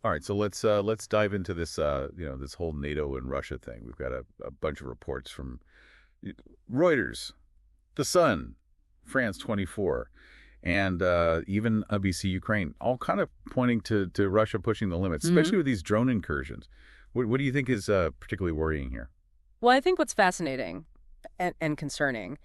All right, so let's dive into this this whole NATO and Russia thing. We've got a bunch of reports from Reuters, The Sun, France 24, and even ABC Ukraine, all kind of pointing to Russia pushing the limits, especially with these drone incursions. What do you think is particularly worrying here? Well, I think what's fascinating and concerning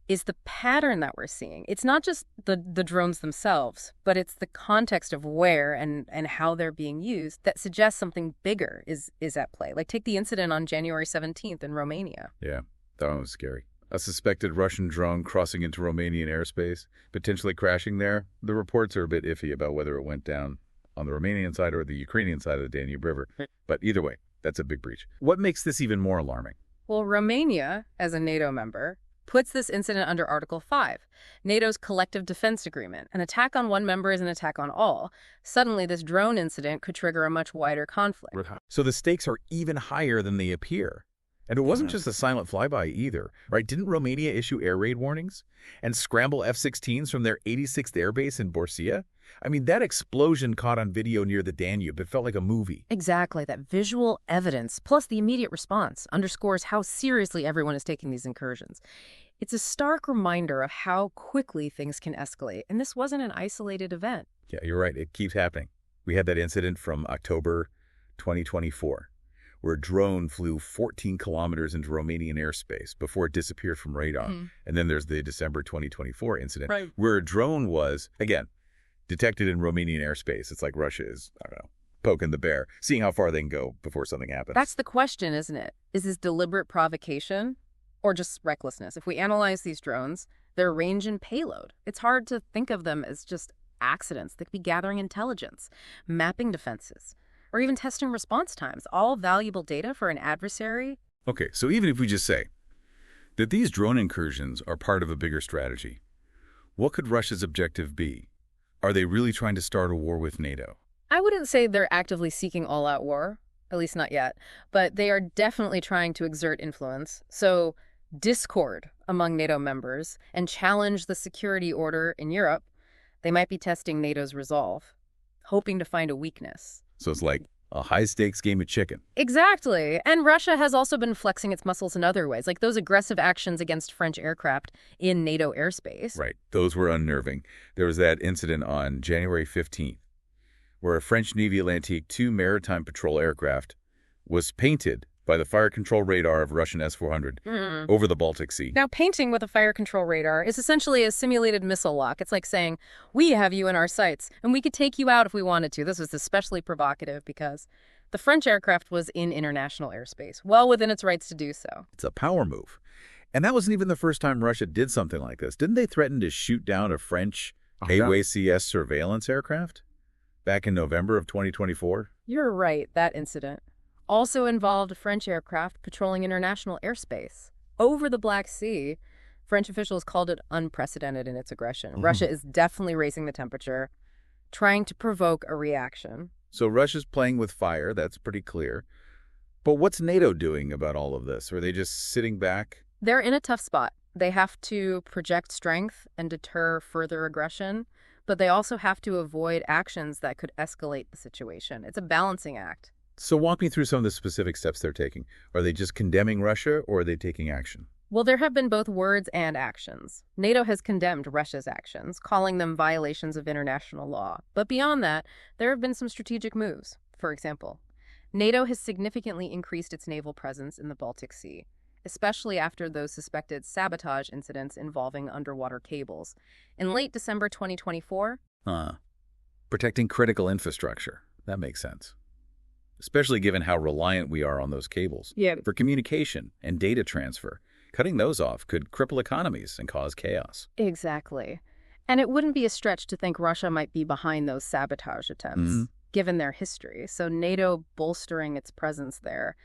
is the pattern that we're seeing. It's not just the drones themselves, but it's the context of where and how they're being used that suggests something bigger is at play. Like take the incident on January 17th in Romania. Yeah, that one was scary. A suspected Russian drone crossing into Romanian airspace, potentially crashing there. The reports are a bit iffy about whether it went down on the Romanian side or the Ukrainian side of the Danube River. But either way, that's a big breach. What makes this even more alarming? Well, Romania, as a NATO member, puts this incident under Article 5, NATO's collective defense agreement. An attack on one member is an attack on all. Suddenly, this drone incident could trigger a much wider conflict. So the stakes are even higher than they appear. And it wasn't just a silent flyby either, right? Didn't Romania issue air raid warnings and scramble F-16s from their 86th airbase in Borsia? I mean, that explosion caught on video near the Danube. It felt like a movie. Exactly. That visual evidence, plus the immediate response, underscores how seriously everyone is taking these incursions. It's a stark reminder of how quickly things can escalate, and this wasn't an isolated event. Yeah, you're right. It keeps happening. We had that incident from October 2024, where a drone flew 14 kilometers into Romanian airspace before it disappeared from radar. And then there's the December 2024 incident, where a drone was, again, detected in Romanian airspace. It's like Russia is, I don't know, poking the bear, seeing how far they can go before something happens. That's the question, isn't it? Is this deliberate provocation or just recklessness? If we analyze these drones, their range and payload, it's hard to think of them as just accidents. They could be gathering intelligence, mapping defenses, or even testing response times, all valuable data for an adversary. Okay, so even if we just say that these drone incursions are part of a bigger strategy, what could Russia's objective be? Are they really trying to start a war with NATO? I wouldn't say they're actively seeking all-out war, at least not yet, but they are definitely trying to exert influence. So discord among NATO members and challenge the security order in Europe. They might be testing NATO's resolve, hoping to find a weakness. So it's like a high-stakes game of chicken. Exactly. And Russia has also been flexing its muscles in other ways, like those aggressive actions against French aircraft in NATO airspace. Right. Those were unnerving. There was that incident on January 15th, where a French Navy Atlantique 2 maritime patrol aircraft was painted by the fire control radar of Russian S-400 over the Baltic Sea. Now, painting with a fire control radar is essentially a simulated missile lock. It's like saying, we have you in our sights, and we could take you out if we wanted to. This was especially provocative because the French aircraft was in international airspace, well within its rights to do so. It's a power move. And that wasn't even the first time Russia did something like this. Didn't they threaten to shoot down a French AWACS surveillance aircraft back in November of 2024? You're right, that incident also involved a French aircraft patrolling international airspace. Over the Black Sea, French officials called it unprecedented in its aggression. Russia is definitely raising the temperature, trying to provoke a reaction. So Russia's playing with fire, that's pretty clear. But what's NATO doing about all of this? Are they just sitting back? They're in a tough spot. They have to project strength and deter further aggression, but they also have to avoid actions that could escalate the situation. It's a balancing act. So walk me through some of the specific steps they're taking. Are they just condemning Russia, or are they taking action? Well, there have been both words and actions. NATO has condemned Russia's actions, calling them violations of international law. But beyond that, there have been some strategic moves. For example, NATO has significantly increased its naval presence in the Baltic Sea, especially after those suspected sabotage incidents involving underwater cables. In late December 2024... Protecting critical infrastructure. That makes sense. Especially given how reliant we are on those cables for communication and data transfer. Cutting those off could cripple economies and cause chaos. Exactly. And it wouldn't be a stretch to think Russia might be behind those sabotage attempts, given their history. So NATO bolstering its presence there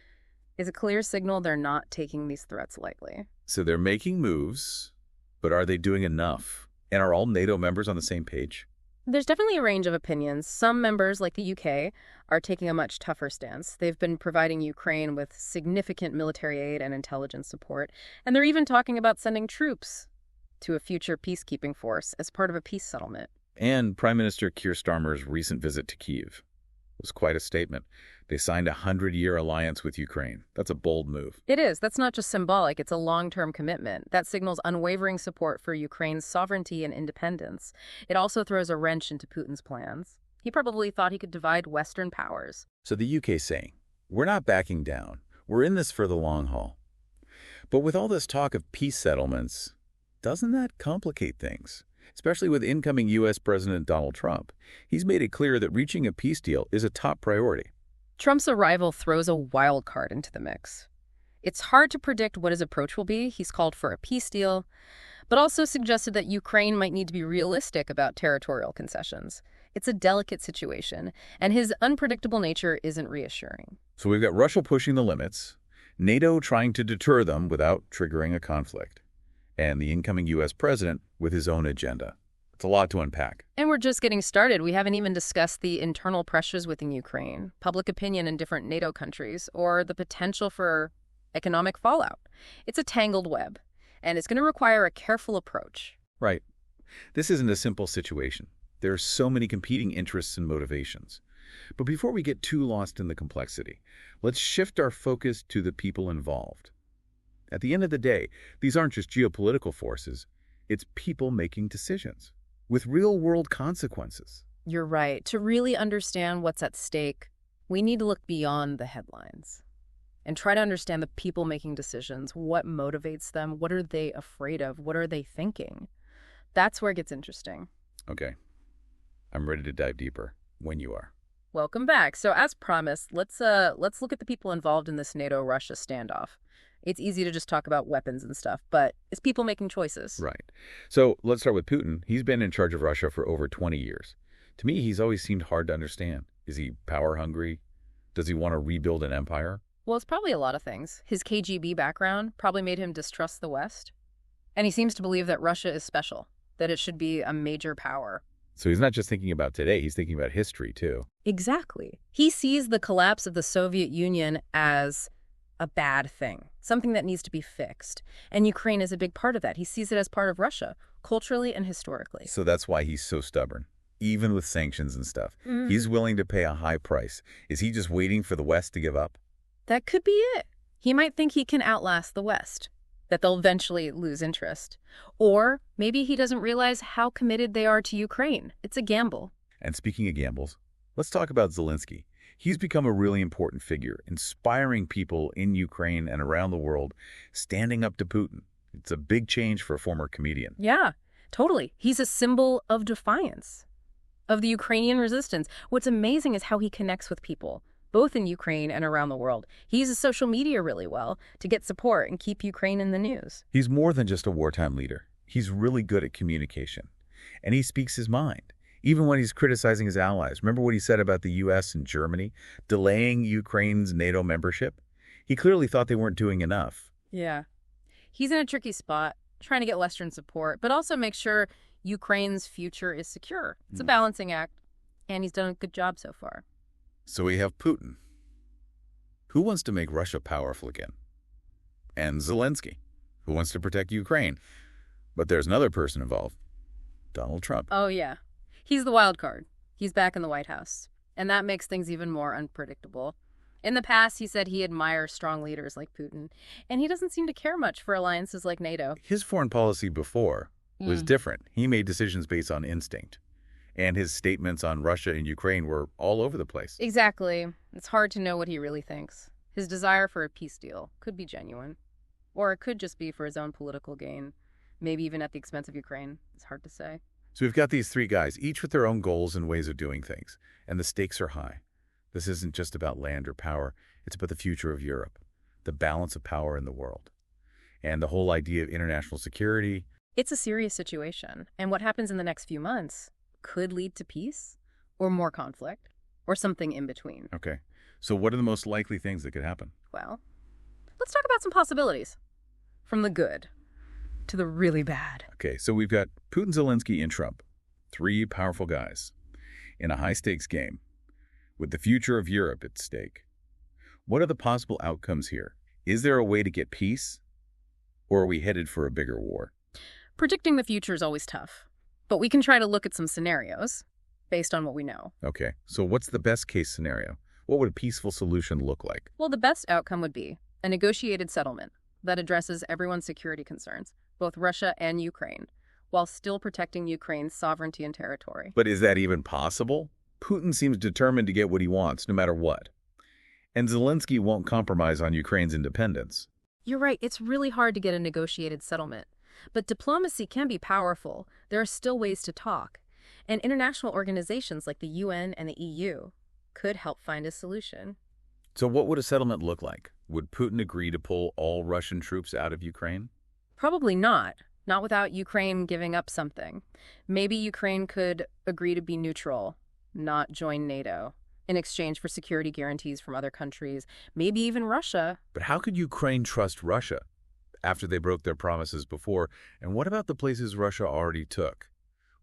is a clear signal they're not taking these threats lightly. So they're making moves, but are they doing enough? And are all NATO members on the same page? There's definitely a range of opinions. Some members, like the UK, are taking a much tougher stance. They've been providing Ukraine with significant military aid and intelligence support, and they're even talking about sending troops to a future peacekeeping force as part of a peace settlement. And Prime Minister Keir Starmer's recent visit to Kyiv. was quite a statement. They signed a 100-year alliance with Ukraine. That's a bold move. It is. That's not just symbolic. It's a long-term commitment. That signals unwavering support for Ukraine's sovereignty and independence. It also throws a wrench into Putin's plans. He probably thought he could divide Western powers. So the UK's saying, we're not backing down. We're in this for the long haul. But with all this talk of peace settlements, doesn't that complicate things? Especially with incoming U.S. President Donald Trump. He's made it clear that reaching a peace deal is a top priority. Trump's arrival throws a wild card into the mix. It's hard to predict what his approach will be. He's called for a peace deal, but also suggested that Ukraine might need to be realistic about territorial concessions. It's a delicate situation, and his unpredictable nature isn't reassuring. So we've got Russia pushing the limits, NATO trying to deter them without triggering a conflict, and the incoming U.S. president with his own agenda. It's a lot to unpack. And we're just getting started. We haven't even discussed the internal pressures within Ukraine, public opinion in different NATO countries, or the potential for economic fallout. It's a tangled web, and it's going to require a careful approach. Right. This isn't a simple situation. There are so many competing interests and motivations. But before we get too lost in the complexity, let's shift our focus to the people involved. At the end of the day, these aren't just geopolitical forces. It's people making decisions with real-world consequences. You're right. To really understand what's at stake, we need to look beyond the headlines and try to understand the people making decisions. What motivates them? What are they afraid of? What are they thinking? That's where it gets interesting. Okay. I'm ready to dive deeper when you are. Welcome back. So as promised, let's look at the people involved in this NATO-Russia standoff. It's easy to just talk about weapons and stuff, but it's people making choices. Right. So let's start with Putin. He's been in charge of Russia for over 20 years. To me, he's always seemed hard to understand. Is he power hungry? Does he want to rebuild an empire? Well, it's probably a lot of things. His KGB background probably made him distrust the West. And he seems to believe that Russia is special, that it should be a major power. So he's not just thinking about today, he's thinking about history, too. Exactly. He sees the collapse of the Soviet Union as a bad thing, something that needs to be fixed. And Ukraine is a big part of that. He sees it as part of Russia, culturally and historically. So that's why he's so stubborn, even with sanctions and stuff. He's willing to pay a high price. Is he just waiting for the West to give up? That could be it. He might think he can outlast the West, that they'll eventually lose interest. Or maybe he doesn't realize how committed they are to Ukraine. It's a gamble. And speaking of gambles, let's talk about Zelensky. He's become a really important figure, inspiring people in Ukraine and around the world, standing up to Putin. It's a big change for a former comedian. Yeah, totally. He's a symbol of defiance, of the Ukrainian resistance. What's amazing is how he connects with people, both in Ukraine and around the world. He uses social media really well to get support and keep Ukraine in the news. He's more than just a wartime leader. He's really good at communication, and he speaks his mind. Even when he's criticizing his allies. Remember what he said about the U.S. and Germany delaying Ukraine's NATO membership? He clearly thought they weren't doing enough. Yeah. He's in a tricky spot, trying to get Western support, but also make sure Ukraine's future is secure. It's a balancing act, and he's done a good job so far. So we have Putin, who wants to make Russia powerful again, and Zelensky, who wants to protect Ukraine. But there's another person involved, Donald Trump. Oh, yeah. He's the wild card. He's back in the White House. And that makes things even more unpredictable. In the past, he said he admires strong leaders like Putin. And he doesn't seem to care much for alliances like NATO. His foreign policy before was different. He made decisions based on instinct. And his statements on Russia and Ukraine were all over the place. Exactly. It's hard to know what he really thinks. His desire for a peace deal could be genuine. Or it could just be for his own political gain. Maybe even at the expense of Ukraine. It's hard to say. So we've got these three guys, each with their own goals and ways of doing things. And the stakes are high. This isn't just about land or power. It's about the future of Europe, the balance of power in the world, and the whole idea of international security. It's a serious situation. And what happens in the next few months could lead to peace or more conflict or something in between. Okay. So what are the most likely things that could happen? Well, let's talk about some possibilities. From the good to the really bad. Okay, so we've got Putin, Zelensky, and Trump. Three powerful guys in a high-stakes game with the future of Europe at stake. What are the possible outcomes here? Is there a way to get peace, or are we headed for a bigger war? Predicting the future is always tough, but we can try to look at some scenarios. based on what we know. Okay, so what's the best case scenario? What would a peaceful solution look like? Well, the best outcome would be a negotiated settlement that addresses everyone's security concerns, both Russia and Ukraine, while still protecting Ukraine's sovereignty and territory. But is that even possible? Putin seems determined to get what he wants, no matter what. And Zelensky won't compromise on Ukraine's independence. You're right, it's really hard to get a negotiated settlement. But diplomacy can be powerful. There are still ways to talk. And international organizations like the UN and the EU could help find a solution. So what would a settlement look like? Would Putin agree to pull all Russian troops out of Ukraine? Probably not. Not without Ukraine giving up something. Maybe Ukraine could agree to be neutral, not join NATO, in exchange for security guarantees from other countries, maybe even Russia. But how could Ukraine trust Russia after they broke their promises before? And what about the places Russia already took?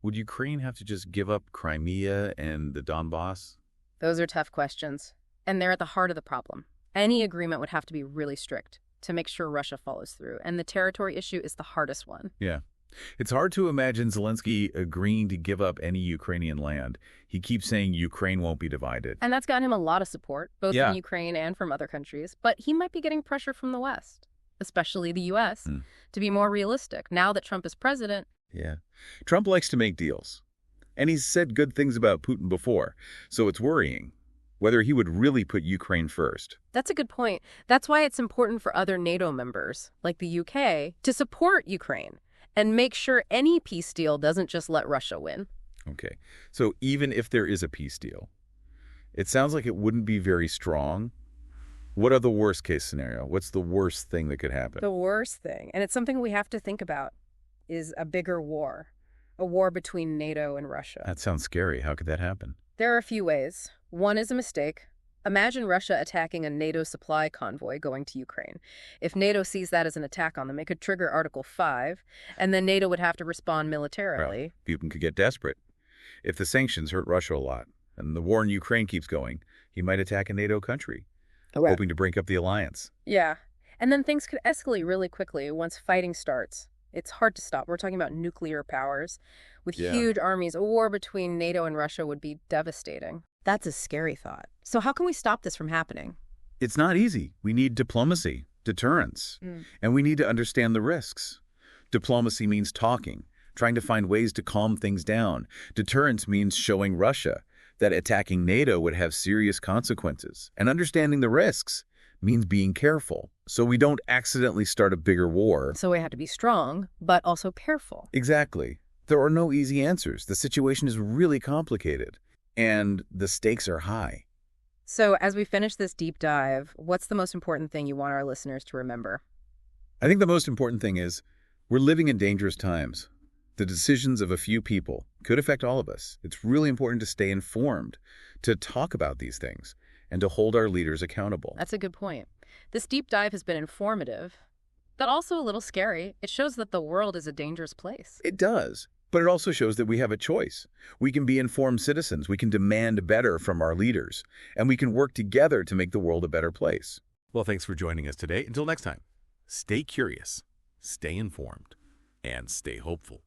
Would Ukraine have to just give up Crimea and the Donbass? Those are tough questions, and they're at the heart of the problem. Any agreement would have to be really strict to make sure Russia follows through, and the territory issue is the hardest one. Yeah. It's hard to imagine Zelensky agreeing to give up any Ukrainian land. He keeps saying Ukraine won't be divided. And that's gotten him a lot of support, both Yeah. from Ukraine and from other countries. But he might be getting pressure from the West, especially the U.S., to be more realistic. Now that Trump is president. Yeah. Trump likes to make deals. And he's said good things about Putin before. So it's worrying whether he would really put Ukraine first. That's a good point. That's why it's important for other NATO members, like the UK, to support Ukraine and make sure any peace deal doesn't just let Russia win. Okay. So even if there is a peace deal, it sounds like it wouldn't be very strong. What are the worst case scenario? What's the worst thing that could happen? The worst thing, and it's something we have to think about, is a bigger war. A war between NATO and Russia. That sounds scary. How could that happen? There are a few ways. One is a mistake. Imagine Russia attacking a NATO supply convoy going to Ukraine. If NATO sees that as an attack on them, it could trigger Article 5, and then NATO would have to respond militarily. Well, Putin could get desperate. If the sanctions hurt Russia a lot, and the war in Ukraine keeps going, he might attack a NATO country, hoping to break up the alliance. Yeah. And then things could escalate really quickly once fighting starts. It's hard to stop. We're talking about nuclear powers. With huge armies, a war between NATO and Russia would be devastating. That's a scary thought. So how can we stop this from happening? It's not easy. We need diplomacy, deterrence, and we need to understand the risks. Diplomacy means talking, trying to find ways to calm things down. Deterrence means showing Russia that attacking NATO would have serious consequences. And understanding the risks means being careful, so we don't accidentally start a bigger war. So we have to be strong, but also careful. Exactly. There are no easy answers. The situation is really complicated, and the stakes are high. So as we finish this deep dive, what's the most important thing you want our listeners to remember? I think the most important thing is we're living in dangerous times. The decisions of a few people could affect all of us. It's really important to stay informed, to talk about these things, and to hold our leaders accountable. That's a good point. This deep dive has been informative, but also a little scary. It shows that the world is a dangerous place. It does, but it also shows that we have a choice. We can be informed citizens, we can demand better from our leaders, and we can work together to make the world a better place. Well, thanks for joining us today. Until next time, stay curious, stay informed, and stay hopeful.